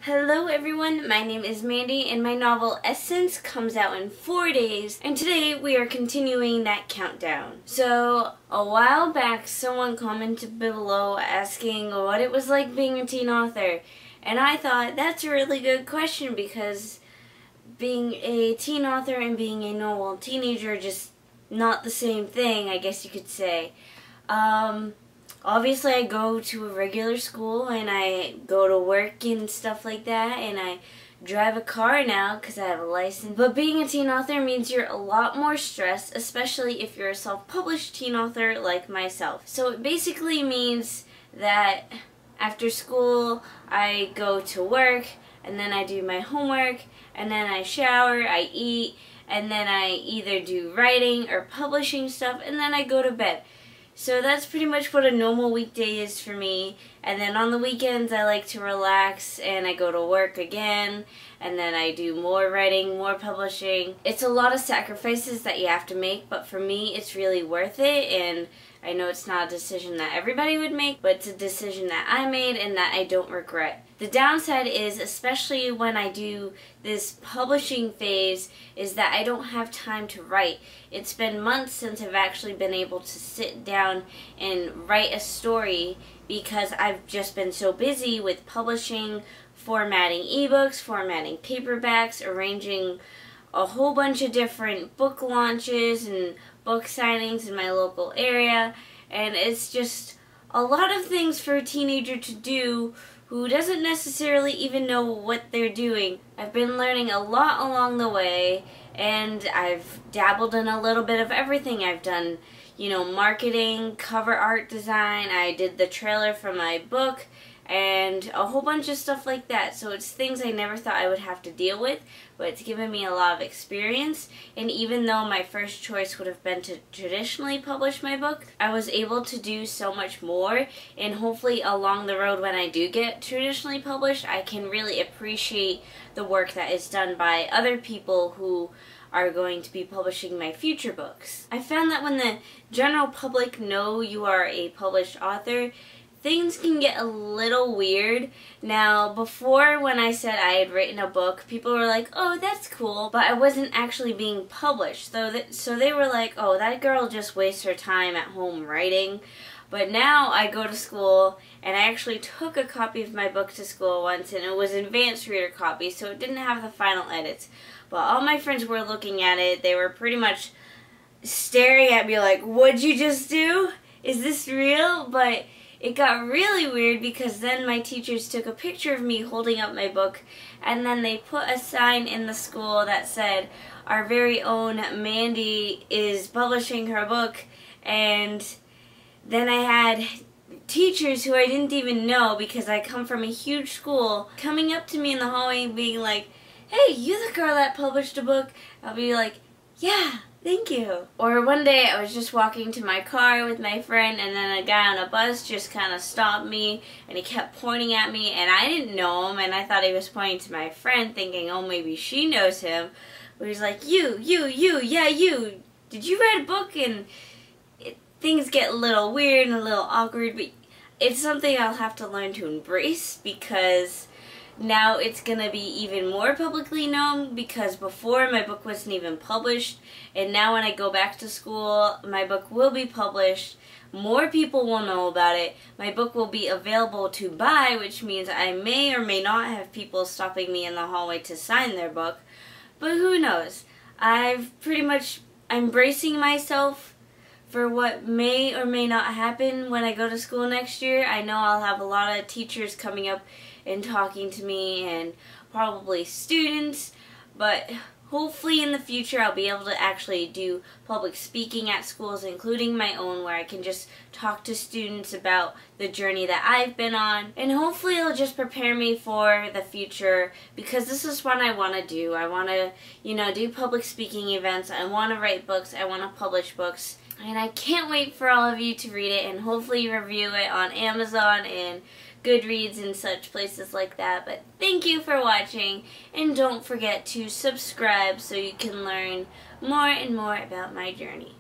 Hello everyone, my name is Mandy and my novel Essence comes out in 4 days, and today we are continuing that countdown. So a while back someone commented below asking what it was like being a teen author, and I thought that's a really good question because being a teen author and being a normal teenager are just not the same thing, I guess you could say. Obviously I go to a regular school and I go to work and stuff like that, and I drive a car now because I have a license. But being a teen author means you're a lot more stressed, especially if you're a self-published teen author like myself. So it basically means that after school I go to work, and then I do my homework, and then I shower, I eat, and then I either do writing or publishing stuff, and then I go to bed. So that's pretty much what a normal weekday is for me. And then on the weekends I like to relax and I go to work again, and then I do more writing, more publishing. It's a lot of sacrifices that you have to make, but for me it's really worth it, and I know it's not a decision that everybody would make, but it's a decision that I made and that I don't regret. The downside is, especially when I do this publishing phase, is that I don't have time to write. It's been months since I've actually been able to sit down and write a story because I've just been so busy with publishing, formatting ebooks, formatting paperbacks, arranging a whole bunch of different book launches and book signings in my local area, and it's just a lot of things for a teenager to do who doesn't necessarily even know what they're doing. I've been learning a lot along the way, and I've dabbled in a little bit of everything. I've done, marketing, cover art design, I did the trailer for my book, and a whole bunch of stuff like that. So it's things I never thought I would have to deal with, but it's given me a lot of experience. And even though my first choice would have been to traditionally publish my book, I was able to do so much more, and hopefully along the road when I do get traditionally published, I can really appreciate the work that is done by other people who are going to be publishing my future books. I found that when the general public know you are a published author, things can get a little weird. Now, before when I said I had written a book, people were like, oh, that's cool, but I wasn't actually being published. So they were like, oh, that girl just wastes her time at home writing. But now I go to school, and I actually took a copy of my book to school once, and it was an advanced reader copy, so it didn't have the final edits. But all my friends were looking at it. They were pretty much staring at me like, what'd you just do? Is this real? But it got really weird because then my teachers took a picture of me holding up my book, and then they put a sign in the school that said, our very own Mandy is publishing her book. And then I had teachers who I didn't even know, because I come from a huge school, coming up to me in the hallway being like, hey, you the girl that published a book? I'll be like, yeah, thank you. Or one day I was just walking to my car with my friend, and then a guy on a bus just kind of stopped me, and he kept pointing at me, and I didn't know him, and I thought he was pointing to my friend thinking, oh, maybe she knows him. But he's like, you, yeah, you. Did you write a book? And things get a little weird and a little awkward, but it's something I'll have to learn to embrace, because now it's going to be even more publicly known, because before my book wasn't even published, and now when I go back to school, my book will be published. More people will know about it. My book will be available to buy, which means I may or may not have people stopping me in the hallway to sign their book, but who knows. I'm bracing myself for what may or may not happen when I go to school next year. I know I'll have a lot of teachers coming up and talking to me, and probably students, but hopefully in the future I'll be able to actually do public speaking at schools, including my own, where I can just talk to students about the journey that I've been on, and hopefully it'll just prepare me for the future, because this is what I want to do. I want to, do public speaking events, I want to write books, I want to publish books, and I can't wait for all of you to read it and hopefully review it on Amazon and Goodreads and such places like that. But thank you for watching, and don't forget to subscribe so you can learn more and more about my journey.